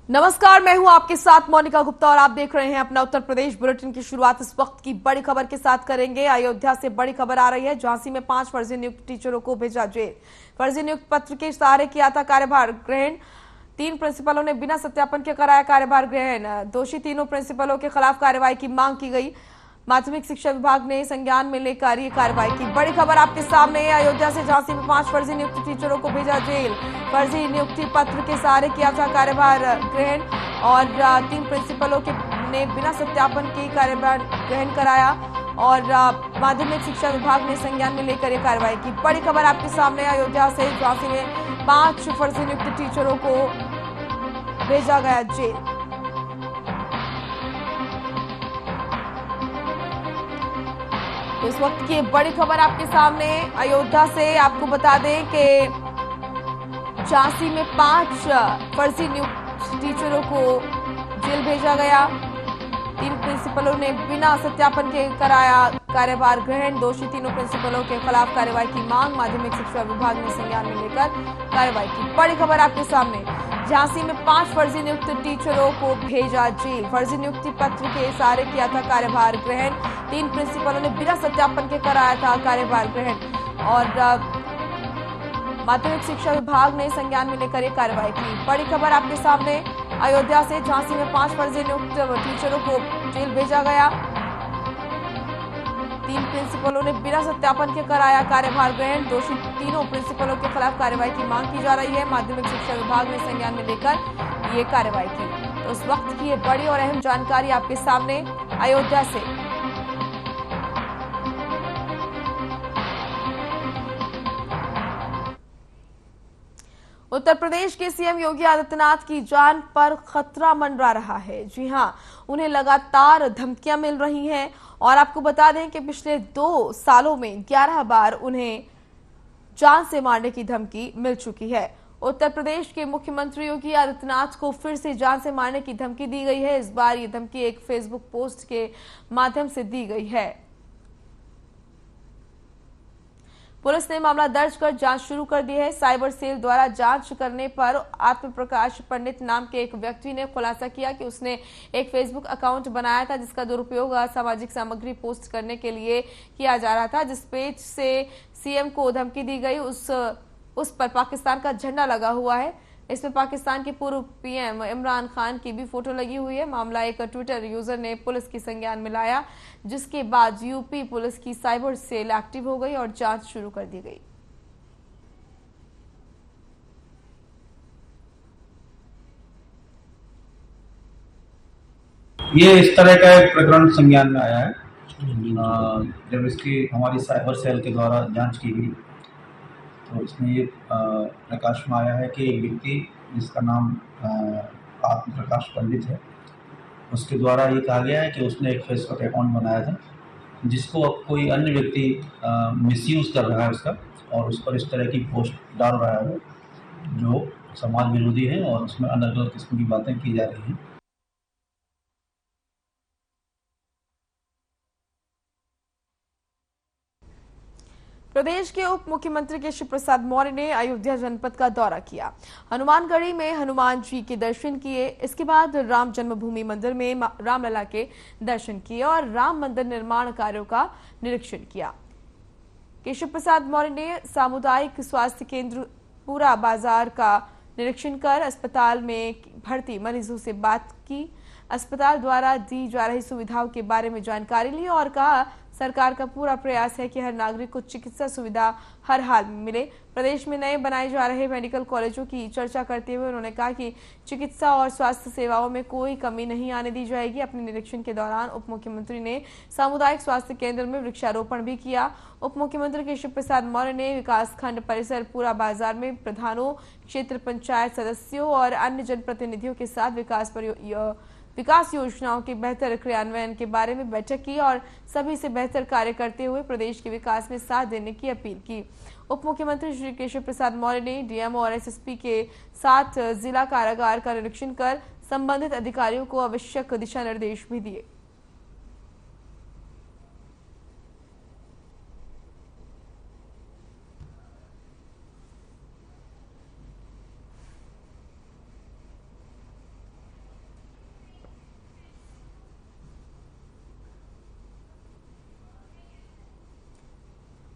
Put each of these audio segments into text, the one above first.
नमस्कार, मैं हूं आपके साथ मोनिका गुप्ता और आप देख रहे हैं अपना उत्तर प्रदेश बुलेटिन की शुरुआत इस वक्त की बड़ी खबर के साथ करेंगे। अयोध्या से बड़ी खबर आ रही है। झांसी में 5 फर्जी नियुक्त टीचरों को भेजा जेल। फर्जी नियुक्त पत्र के सहारे किया था कार्यभार ग्रहण। 3 प्रिंसिपलों ने बिना सत्यापन के कराया कार्यभार ग्रहण। दोषी तीनों प्रिंसिपलों के खिलाफ कार्रवाई की मांग की गई। माध्यमिक शिक्षा विभाग ने संज्ञान में लेकर ये कार्रवाई की। बड़ी खबर आपके सामने है। अयोध्या से झांसी में 5 फर्जी नियुक्त टीचरों को भेजा जेल। फर्जी नियुक्ति पत्र के सहारे किया था कार्यभार ग्रहण और 3 प्रिंसिपलों के ने बिना सत्यापन के कार्यभार ग्रहण कराया और माध्यमिक शिक्षा विभाग ने संज्ञान में लेकर ये कार्रवाई की। बड़ी खबर आपके सामने। अयोध्या से झांसी में 5 फर्जी नियुक्त टीचरों को भेजा गया जेल। तो इस वक्त की बड़ी खबर आपके सामने। अयोध्या से आपको बता दें कि झांसी में 5 फर्जी नियुक्त टीचरों को जेल भेजा गया। 3 प्रिंसिपलों ने बिना सत्यापन के कराया कार्यभार ग्रहण। दोषी तीनों प्रिंसिपलों के खिलाफ कार्रवाई की मांग। माध्यमिक शिक्षा विभाग ने संज्ञान में लेकर कार्रवाई की। बड़ी खबर आपके सामने। झांसी में 5 फर्जी नियुक्त टीचरों को भेजा जेल। फर्जी नियुक्ति पत्र के सहारे किया था कार्यभार ग्रहण। 3 प्रिंसिपलों ने बिना सत्यापन के कराया था कार्यभार ग्रहण और माध्यमिक शिक्षा विभाग ने संज्ञान में लेकर ये कार्रवाई की। बड़ी खबर आपके सामने। अयोध्या से झांसी में 5 फर्जी नियुक्त टीचरों को जेल भेजा गया। 3 प्रिंसिपलों ने बिना सत्यापन के कराया कार्यभार ग्रहण। दोषी तीनों प्रिंसिपलों के खिलाफ कार्रवाई की मांग की जा रही है। माध्यमिक शिक्षा विभाग ने संज्ञान में लेकर ये कार्रवाई की। तो उस वक्त की ये बड़ी और अहम जानकारी आपके सामने अयोध्या से। उत्तर प्रदेश के सीएम योगी आदित्यनाथ की जान पर खतरा मंडरा रहा है। जी हां, उन्हें लगातार धमकियां मिल रही हैं और आपको बता दें कि पिछले 2 सालों में 11 बार उन्हें जान से मारने की धमकी मिल चुकी है। उत्तर प्रदेश के मुख्यमंत्री योगी आदित्यनाथ को फिर से जान से मारने की धमकी दी गई है। इस बार ये धमकी एक फेसबुक पोस्ट के माध्यम से दी गई है। पुलिस ने मामला दर्ज कर जांच शुरू कर दी है। साइबर सेल द्वारा जांच करने पर आत्मप्रकाश पंडित नाम के एक व्यक्ति ने खुलासा किया कि उसने एक फेसबुक अकाउंट बनाया था जिसका दुरुपयोग असामाजिक सामग्री पोस्ट करने के लिए किया जा रहा था। जिस पेज से सीएम को धमकी दी गई उस पर पाकिस्तान का झंडा लगा हुआ है। इसमें पाकिस्तान के पूर्व पीएम इमरान खान की भी फोटो लगी हुई है। मामला एक ट्विटर यूजर ने पुलिस की संज्ञान में लाया, जिसके बाद यूपी पुलिस की साइबर सेल एक्टिव हो गई और जांच शुरू कर दी गई। ये इस तरह का एक प्रकरण संज्ञान में आया है। जब इसकी हमारी साइबर सेल के द्वारा जांच की गई तो इसमें ये प्रकाश में आया है कि एक व्यक्ति जिसका नाम आत्म प्रकाश पंडित है, उसके द्वारा ये कहा गया है कि उसने एक फेसबुक अकाउंट बनाया था जिसको अब कोई अन्य व्यक्ति मिसयूज़ कर रहा है उसका, और उस पर इस तरह की पोस्ट डाल रहा है जो समाज विरोधी है और उसमें अलग अलग किस्म की बातें की जा रही हैं। प्रदेश के उप मुख्यमंत्री केशव प्रसाद मौर्य ने अयोध्या जनपद का दौरा किया। हनुमानगढ़ी में हनुमान जी के दर्शन किए। इसके बाद राम जन्मभूमि मंदिर में रामलला के दर्शन किए और राम मंदिर निर्माण कार्यों का निरीक्षण किया। केशव प्रसाद मौर्य ने सामुदायिक स्वास्थ्य केंद्र पूरा बाजार का निरीक्षण कर अस्पताल में भर्ती मरीजों से बात की। अस्पताल द्वारा दी जा रही सुविधाओं के बारे में जानकारी ली और कहा सरकार का पूरा प्रयास है कि हर नागरिक को चिकित्सा सुविधा हर हाल में मिले। प्रदेश में नए बनाए जा रहे मेडिकल कॉलेजों की चर्चा करते हुए उन्होंने कहा कि चिकित्सा और स्वास्थ्य सेवाओं में कोई कमी नहीं आने दी जाएगी। अपने निरीक्षण के दौरान उप मुख्यमंत्री ने सामुदायिक स्वास्थ्य केंद्र में वृक्षारोपण भी किया। उप मुख्यमंत्री केशव प्रसाद मौर्य ने विकासखंड परिसर पूरा बाजार में प्रधानों, क्षेत्र पंचायत सदस्यों और अन्य जनप्रतिनिधियों के साथ विकास योजनाओं के बेहतर क्रियान्वयन के बारे में बैठक की और सभी से बेहतर कार्य करते हुए प्रदेश के विकास में साथ देने की अपील की। उप मुख्यमंत्री श्री केशव प्रसाद मौर्य ने डीएम और एसएसपी के साथ जिला कारागार का निरीक्षण कर संबंधित अधिकारियों को आवश्यक दिशा निर्देश भी दिए।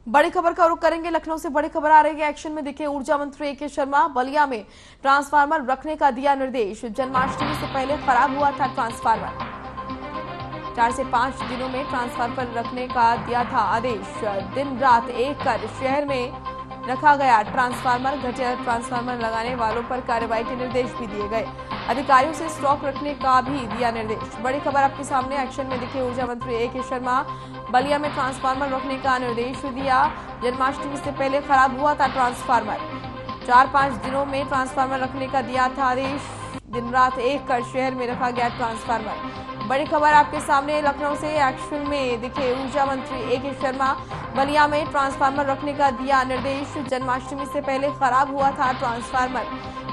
बड़ी खबर का रुख करेंगे। लखनऊ से बड़ी खबर आ रही है। एक्शन में दिखे ऊर्जा मंत्री ए.के. शर्मा। बलिया में ट्रांसफार्मर रखने का दिया निर्देश। जन्माष्टमी से पहले खराब हुआ था ट्रांसफार्मर। 4 से 5 दिनों में ट्रांसफार्मर रखने का दिया था आदेश। दिन रात एक कर शहर में रखा गया ट्रांसफार्मर। घटिया ट्रांसफार्मर लगाने वालों पर कार्रवाई के निर्देश भी दिए गए। अधिकारियों से स्टॉक रखने का भी दिया निर्देश। बड़ी खबर आपके सामने। एक्शन में दिखे ऊर्जा मंत्री ए.के. शर्मा। बलिया में ट्रांसफार्मर रखने का निर्देश दिया। जन्माष्टमी से पहले खराब हुआ था ट्रांसफार्मर। 4-5 दिनों में ट्रांसफार्मर रखने का दिया था आदेश। दिन रात एक कर शहर में रखा गया ट्रांसफार्मर। बड़ी खबर आपके सामने। लखनऊ से एक्शन में दिखे ऊर्जा मंत्री ए.के. शर्मा। बलिया में ट्रांसफार्मर रखने का दिया निर्देश। जन्माष्टमी से पहले खराब हुआ था ट्रांसफार्मर।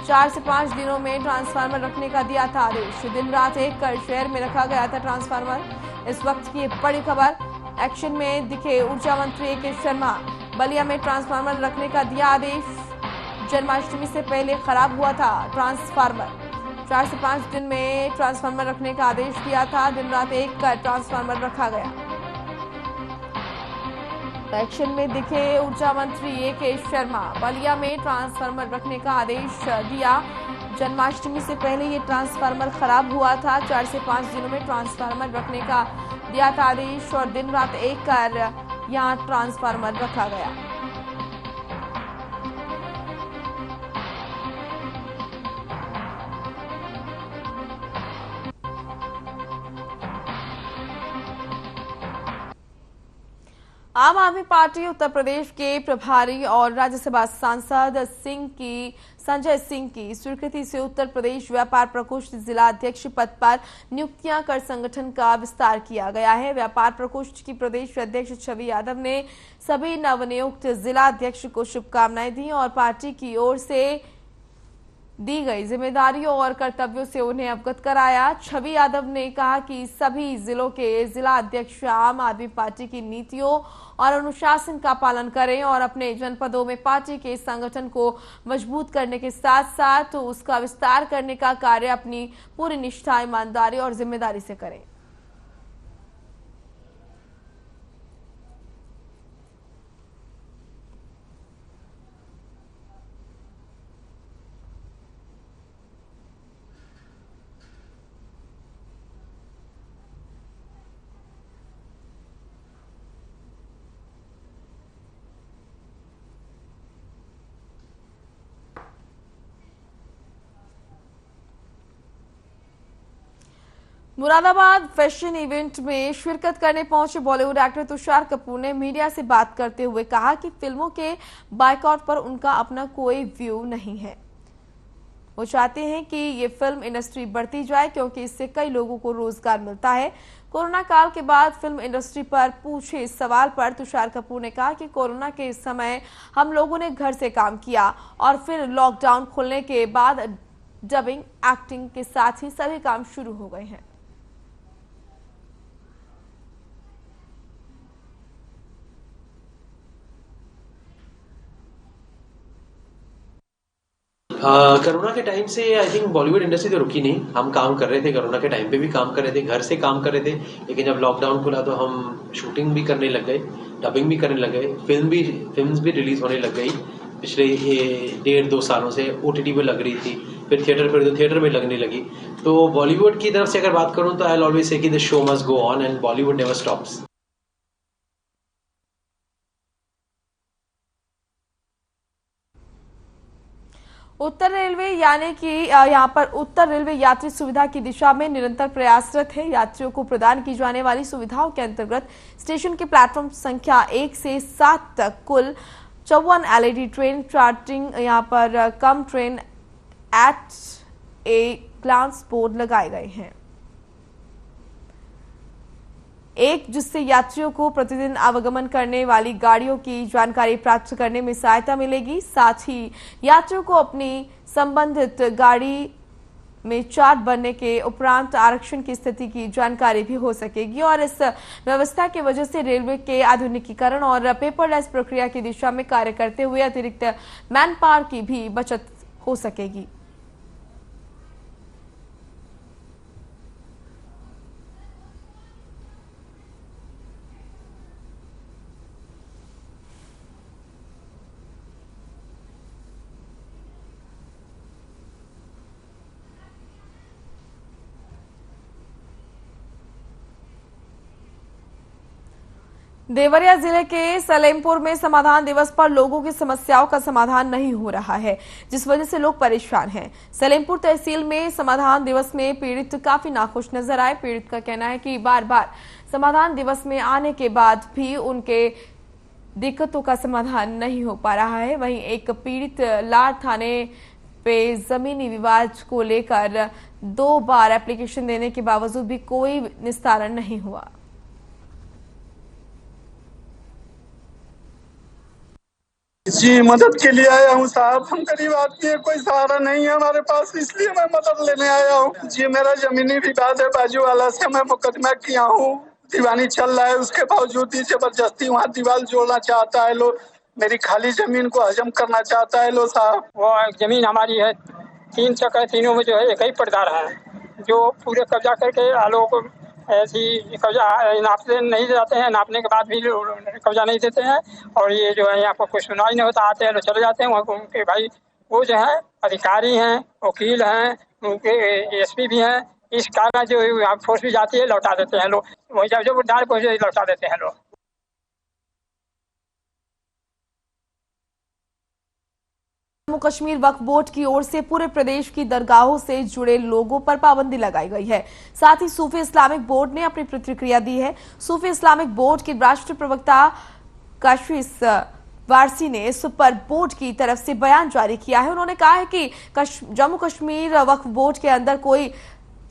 4 से 5 दिनों में ट्रांसफार्मर रखने का दिया था आदेश। दिन रात एक कर शहर में रखा गया था ट्रांसफार्मर। इस वक्त की बड़ी खबर। एक्शन में दिखे ऊर्जा मंत्री ए.के. शर्मा। बलिया में ट्रांसफार्मर रखने का दिया आदेश। जन्माष्टमी से पहले खराब हुआ था ट्रांसफार्मर। 4 से 5 दिन में ट्रांसफार्मर रखने का आदेश दिया था। दिन रात एक कर ट्रांसफार्मर रखा गया। एक्शन में दिखे ऊर्जा मंत्री ए.के. शर्मा। बलिया में ट्रांसफार्मर रखने का आदेश दिया। जन्माष्टमी से पहले ये ट्रांसफार्मर खराब हुआ था। 4 से 5 दिनों में ट्रांसफार्मर रखने का दिया था आदेश और दिन रात एक कर यहां ट्रांसफार्मर रखा गया। आम आदमी पार्टी उत्तर प्रदेश के प्रभारी और राज्यसभा सांसद संजय सिंह की स्वीकृति से उत्तर प्रदेश व्यापार प्रकोष्ठ जिला अध्यक्ष पद पर नियुक्तियां कर संगठन का विस्तार किया गया है। व्यापार प्रकोष्ठ की प्रदेश अध्यक्ष छवि यादव ने सभी नवनियुक्त जिला अध्यक्ष को शुभकामनाएं दी और पार्टी की ओर से दी गई जिम्मेदारियों और कर्तव्यों से उन्हें अवगत कराया। छवि यादव ने कहा कि सभी जिलों के जिला अध्यक्ष आम आदमी पार्टी की नीतियों और अनुशासन का पालन करें और अपने जनपदों में पार्टी के संगठन को मजबूत करने के साथ साथ उसका विस्तार करने का कार्य अपनी पूरी निष्ठा, ईमानदारी और जिम्मेदारी से करें। मुरादाबाद फैशन इवेंट में शिरकत करने पहुंचे बॉलीवुड एक्टर तुषार कपूर ने मीडिया से बात करते हुए कहा कि फिल्मों के बायकॉट पर उनका अपना कोई व्यू नहीं है। वो चाहते हैं कि ये फिल्म इंडस्ट्री बढ़ती जाए क्योंकि इससे कई लोगों को रोजगार मिलता है। कोरोना काल के बाद फिल्म इंडस्ट्री पर पूछे सवाल पर तुषार कपूर ने कहा कि कोरोना के समय हम लोगों ने घर से काम किया और फिर लॉकडाउन खुलने के बाद डबिंग, एक्टिंग के साथ ही सभी काम शुरू हो गए हैं। कोरोना के टाइम से आई थिंक बॉलीवुड इंडस्ट्री तो रुकी नहीं। हम काम कर रहे थे, कोरोना के टाइम पे भी काम कर रहे थे, घर से काम कर रहे थे। लेकिन जब लॉकडाउन खुला तो हम शूटिंग भी करने लग गए, डबिंग भी करने लग गए, फिल्म्स भी रिलीज होने लग गई। पिछले 1.5-2 सालों से OTT पे लग रही थी, फिर थिएटर में लगने लगी। तो बॉलीवुड की तरफ से अगर बात करूँ तो आई विल ऑलवेज से कि the show must go on and Bollywood never stops. Uttar railway यानी कि यहाँ पर उत्तर रेलवे यात्री सुविधा की दिशा में निरंतर प्रयासरत है। यात्रियों को प्रदान की जाने वाली सुविधाओं के अंतर्गत स्टेशन के प्लेटफॉर्म संख्या 1 से 7 तक कुल 54 LED ट्रेन चार्टिंग यहाँ पर कम train at a glance board लगाए गए हैं। एक जिससे यात्रियों को प्रतिदिन आवागमन करने वाली गाड़ियों की जानकारी प्राप्त करने में सहायता मिलेगी। साथ ही यात्रियों को अपनी संबंधित गाड़ी में चार्ट बनने के उपरांत आरक्षण की स्थिति की जानकारी भी हो सकेगी और इस व्यवस्था की वजह से रेलवे के आधुनिकीकरण और पेपरलेस प्रक्रिया की दिशा में कार्य करते हुए अतिरिक्त मैन पावर की भी बचत हो सकेगी। देवरिया जिले के सलेमपुर में समाधान दिवस पर लोगों की समस्याओं का समाधान नहीं हो रहा है, जिस वजह से लोग परेशान हैं। सलेमपुर तहसील में समाधान दिवस में पीड़ित काफी नाखुश नजर आए। पीड़ित का कहना है कि बार बार समाधान दिवस में आने के बाद भी उनके दिक्कतों का समाधान नहीं हो पा रहा है। वहीं एक पीड़ित लाड़ थाने पे जमीनी विवाद को लेकर 2 बार एप्लीकेशन देने के बावजूद भी कोई निस्तारण नहीं हुआ। जी मदद के लिए आया हूँ साहब। हम गरीब आदमी है, कोई सहारा नहीं है हमारे पास, इसलिए मैं मदद लेने आया हूँ। जी मेरा जमीनी विवाद है, बाजू वाला से मैं मुकदमा किया हूँ, दीवानी चल रहा है। उसके बावजूद भी जबरदस्ती वहाँ दीवार जोड़ना चाहता है लोग, मेरी खाली जमीन को हजम करना चाहता है लो साहब। वो जमीन हमारी है, 3 चक है, तीनों में जो है एक ही पटदार है, जो पूरे कब्जा करके आलोक ऐसी कब्जा नापते नहीं जाते हैं, नापने के बाद भी कब्जा नहीं देते हैं। और ये जो है यहाँ पर कुछ सुनाई नहीं होता, आते हैं चले जाते हैं। वहाँ उनके भाई वो जो है अधिकारी हैं, वकील हैं, उनके एसपी भी हैं। इस कारण जो यहाँ फोर्स भी जाती है, लौटा देते हैं लोग, वही जब डाल को लौटा देते हैं लोग। जम्मू कश्मीर वक्फ बोर्ड की ओर से पूरे प्रदेश की दरगाहों से जुड़े लोगों पर पाबंदी लगाई गई है। साथ ही सूफी इस्लामिक बोर्ड ने अपनी प्रतिक्रिया दी है। सूफी इस्लामिक बोर्ड के राष्ट्रीय प्रवक्ता काशिश वारसी ने इस पर बोर्ड की तरफ से बयान जारी किया है। उन्होंने कहा है कि जम्मू कश्मीर वक्फ बोर्ड के अंदर कोई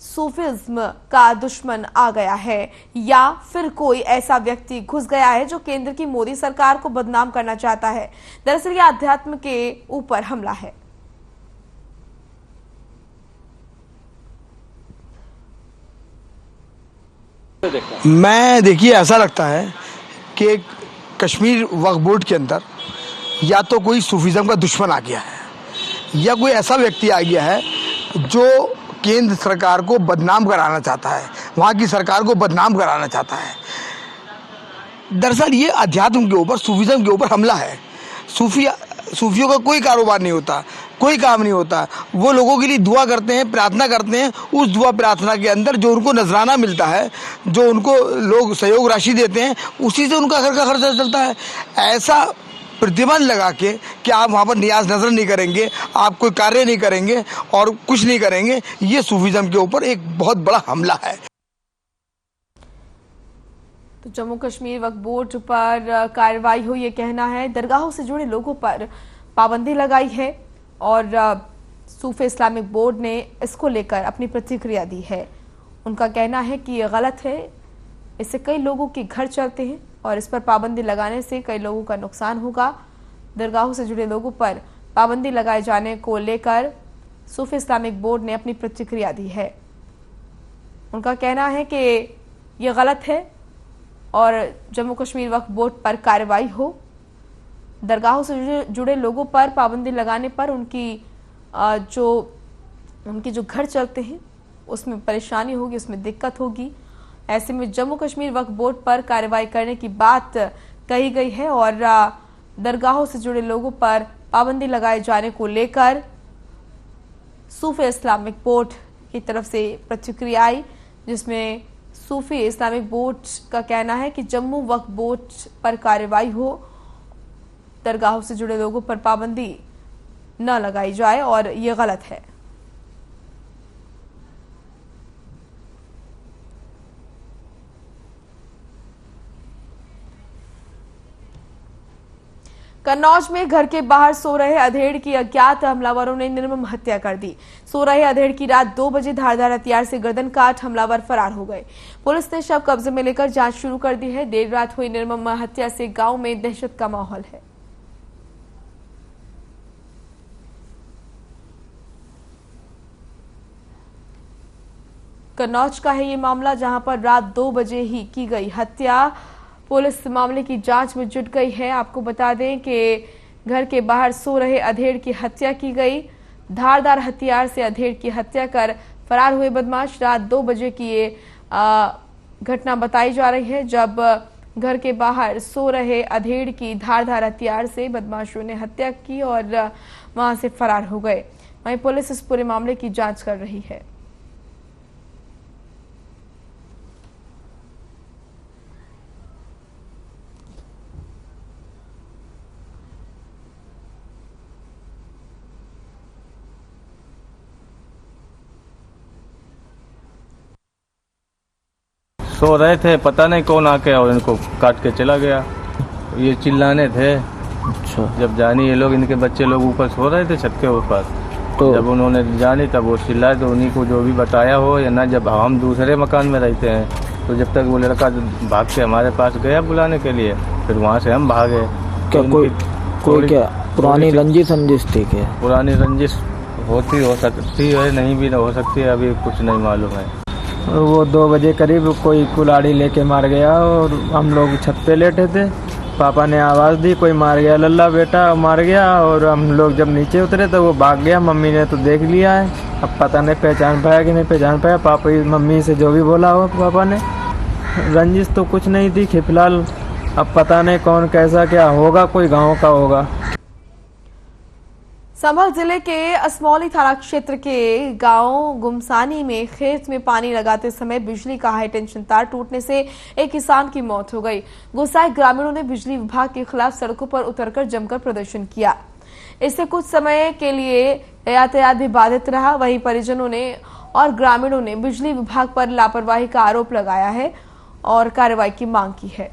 सूफिज्म का दुश्मन आ गया है या फिर कोई ऐसा व्यक्ति घुस गया है जो केंद्र की मोदी सरकार को बदनाम करना चाहता है। दरअसल यह अध्यात्म के ऊपर हमला है। देखिए ऐसा लगता है कि कश्मीर वक्फ बोर्ड के अंदर या तो कोई सूफिज्म का दुश्मन आ गया है या कोई ऐसा व्यक्ति आ गया है जो केंद्र सरकार को बदनाम कराना चाहता है, वहाँ की सरकार को बदनाम कराना चाहता है। दरअसल ये अध्यात्म के ऊपर, सूफिज्म के ऊपर हमला है। सूफियों का कोई कारोबार नहीं होता, कोई काम नहीं होता। वो लोगों के लिए दुआ करते हैं, प्रार्थना करते हैं। उस दुआ प्रार्थना के अंदर जो उनको नजराना मिलता है, जो उनको लोग सहयोग राशि देते हैं, उसी से उनका घर का खर्चा चलता है। ऐसा प्रतिबंध लगा के कि आप वहाँ पर नियाज नजर नहीं करेंगे, आप कोई कार्य नहीं करेंगे और कुछ नहीं करेंगे, ये सूफिज्म के ऊपर एक बहुत बड़ा हमला है। तो जम्मू कश्मीर वक्फ बोर्ड पर कार्रवाई हो, ये कहना है। दरगाहों से जुड़े लोगों पर पाबंदी लगाई है और सूफी इस्लामिक बोर्ड ने इसको लेकर अपनी प्रतिक्रिया दी है। उनका कहना है कि ये गलत है, इससे कई लोगों के घर चलते हैं और इस पर पाबंदी लगाने से कई लोगों का नुकसान होगा। दरगाहों से जुड़े लोगों पर पाबंदी लगाए जाने को लेकर सूफी इस्लामिक बोर्ड ने अपनी प्रतिक्रिया दी है। उनका कहना है कि ये गलत है और जम्मू कश्मीर वक्फ बोर्ड पर कार्रवाई हो। दरगाहों से जुड़े लोगों पर पाबंदी लगाने पर उनके जो घर चलते हैं उसमें परेशानी होगी, उसमें दिक्कत होगी। ऐसे में जम्मू कश्मीर वक्फ बोर्ड पर कार्रवाई करने की बात कही गई है और दरगाहों से जुड़े लोगों पर पाबंदी लगाए जाने को लेकर सूफी इस्लामिक बोर्ड की तरफ से प्रतिक्रिया आई, जिसमें सूफी इस्लामिक बोर्ड का कहना है कि जम्मू वक्फ बोर्ड पर कार्रवाई हो, दरगाहों से जुड़े लोगों पर पाबंदी न लगाई जाए और ये गलत है। कन्नौज में घर के बाहर सो रहे अधेड़ की अज्ञात हमलावरों ने निर्मम हत्या कर दी। सो रहे अधेड़ की रात 2 बजे धारदार हथियार से गर्दन काट हमलावर फरार हो गए। पुलिस ने शव कब्जे में लेकर जांच शुरू कर दी है। देर रात हुई निर्मम हत्या से गांव में दहशत का माहौल है। कन्नौज का है ये मामला, जहां पर रात 2 बजे ही की गई हत्या। पुलिस मामले की जांच में जुट गई है। आपको बता दें कि घर के बाहर सो रहे अधेड़ की हत्या की गई। धारदार हथियार से अधेड़ की हत्या कर फरार हुए बदमाश। रात 2 बजे की ये घटना बताई जा रही है, जब घर के बाहर सो रहे अधेड़ की धारदार हथियार से बदमाशों ने हत्या की और वहां से फरार हो गए। वहीं पुलिस इस पूरे मामले की जांच कर रही है। सो रहे थे, पता नहीं कौन आके और इनको काट के चला गया। ये चिल्लाने थे। अच्छा। जब जानी ये लोग, इनके बच्चे लोग ऊपर सो रहे थे छत के ऊपर, तो जब उन्होंने जानी तब वो चिल्लाए, तो उन्हीं को जो भी बताया हो या ना, जब हम दूसरे मकान में रहते हैं, तो जब तक वो लड़का भाग के हमारे पास गया बुलाने के लिए, फिर वहाँ से हम भागे। क्या कोई क्या पुरानी रंजिश थी क्या? पुरानी रंजिश होती हो सकती है, नहीं भी हो सकती है, अभी कुछ नहीं मालूम है। वो 2 बजे करीब कोई कुल्हाड़ी लेके मार गया और हम लोग छत पे लेटे थे। पापा ने आवाज़ दी कोई मार गया, लल्ला बेटा मार गया। और हम लोग जब नीचे उतरे तो वो भाग गया। मम्मी ने तो देख लिया है, अब पता नहीं पहचान पाया कि नहीं पहचान पाया। पापा मम्मी से जो भी बोला हो पापा ने, रंजिश तो कुछ नहीं थी फिलहाल। अब पता नहीं कौन कैसा क्या होगा, कोई गाँव का होगा। संभल जिले के असमौली थाना क्षेत्र के गांव गुमसानी में खेत में पानी लगाते समय बिजली का हाई टेंशन तार टूटने से एक किसान की मौत हो गई। गुस्साए ग्रामीणों ने बिजली विभाग के खिलाफ सड़कों पर उतरकर जमकर प्रदर्शन किया। इससे कुछ समय के लिए यातायात भी बाधित रहा। वहीं परिजनों ने और ग्रामीणों ने बिजली विभाग पर लापरवाही का आरोप लगाया है और कार्रवाई की मांग की है।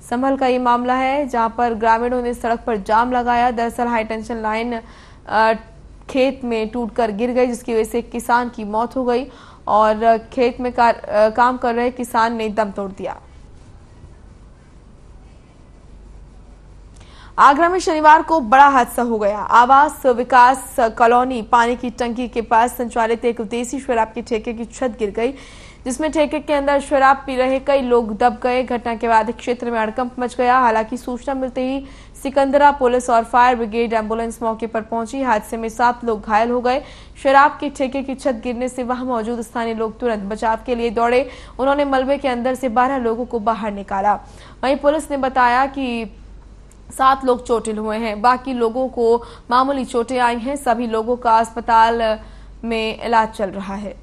संभल का ये मामला है जहां पर ग्रामीणों ने सड़क पर जाम लगाया। दरअसल हाई टेंशन लाइन खेत में टूटकर गिर गई, जिसकी वजह से एक किसान की मौत हो गई और खेत में काम कर रहे किसान ने दम तोड़ दिया। आगरा में शनिवार को बड़ा हादसा हो गया। आवास विकास कॉलोनी पानी की टंकी के पास संचालित एक देसी शराब के ठेके की छत गिर गई, जिसमें ठेके के अंदर शराब पी रहे कई लोग दब गए। घटना के बाद क्षेत्र में हड़कंप मच गया। हालांकि सूचना मिलते ही सिकंदरा पुलिस और फायर ब्रिगेड एम्बुलेंस मौके पर पहुंची। हादसे में 7 लोग घायल हो गए। शराब के ठेके की छत गिरने से वहां मौजूद स्थानीय लोग तुरंत बचाव के लिए दौड़े। उन्होंने मलबे के अंदर से 12 लोगों को बाहर निकाला। वहीं पुलिस ने बताया कि 7 लोग चोटिल हुए हैं, बाकी लोगों को मामूली चोटें आई हैं। सभी लोगों का अस्पताल में इलाज चल रहा है।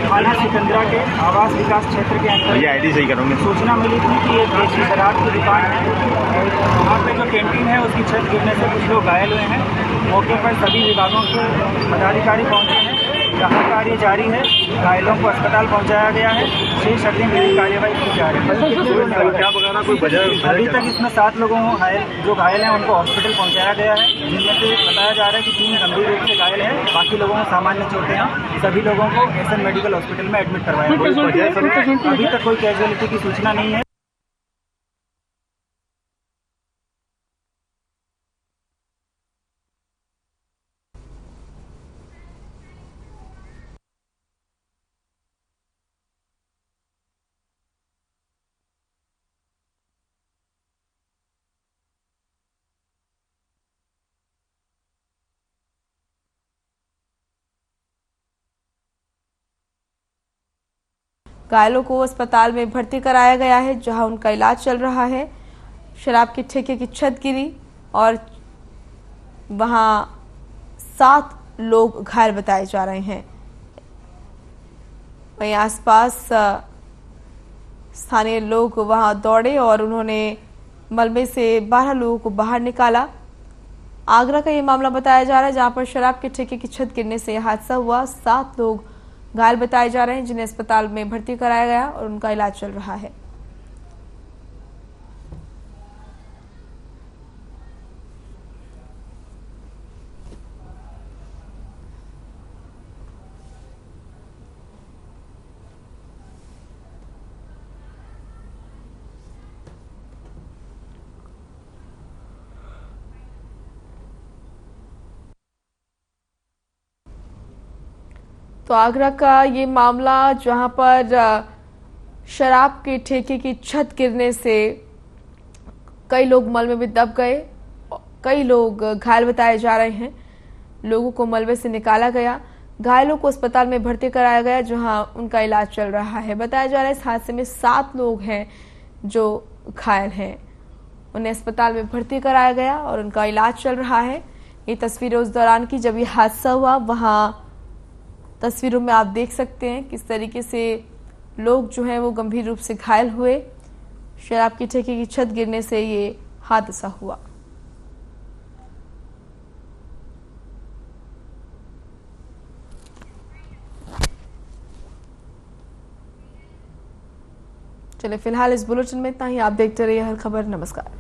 थाना सिकंदरा के आवास विकास क्षेत्र के अंतर्गत सूचना मिली थी कि एक देसी शराब की दुकान है। वहाँ पे जो कैंटीन है उसकी छत गिरने से कुछ लोग घायल हुए हैं। मौके पर सभी विभागों के पदाधिकारी पहुँचे हैं। राहत कार्य जारी है। घायलों को अस्पताल पहुँचाया गया है। शेष अग्रिम कार्रवाई की जा रही है। अभी तक इसमें 7 लोगों जो घायल हैं उनको हॉस्पिटल पहुँचाया गया है, जिनमें से बताया जा रहा है कि 3 गंभीर रूप से घायल हैं, बाकी लोगों को सामान्य चोटें हैं। सभी लोगों को एसएन मेडिकल हॉस्पिटल में एडमिट करवाया है। अभी तक कोई कैजुअलिटी की सूचना नहीं है। घायलों को अस्पताल में भर्ती कराया गया है, जहां उनका इलाज चल रहा है। शराब के ठेके की छत गिरी और वहां 7 लोग घायल बताए जा रहे हैं। वहीं आसपास स्थानीय लोग वहां दौड़े और उन्होंने मलबे से 12 लोगों को बाहर निकाला। आगरा का ये मामला बताया जा रहा है, जहां पर शराब के ठेके की छत गिरने से यह हादसा हुआ। 7 लोग घायल बताए जा रहे हैं, जिन्हें अस्पताल में भर्ती कराया गया और उनका इलाज चल रहा है। तो आगरा का ये मामला, जहां पर शराब के ठेके की छत गिरने से कई लोग मलबे में दब गए, कई लोग घायल बताए जा रहे हैं। लोगों को मलबे से निकाला गया, घायलों को अस्पताल में भर्ती कराया गया, जहां उनका इलाज चल रहा है। बताया जा रहा है इस हादसे में 7 लोग हैं जो घायल हैं, उन्हें अस्पताल में भर्ती कराया गया और उनका इलाज चल रहा है। ये तस्वीरें उस दौरान की जब ये हादसा हुआ, वहां तस्वीरों में आप देख सकते हैं किस तरीके से लोग जो हैं वो गंभीर रूप से घायल हुए। शराब की ठेके की छत गिरने से ये हादसा हुआ। चलिए फिलहाल इस बुलेटिन में इतना ही। आप देखते रहिए हर खबर। नमस्कार।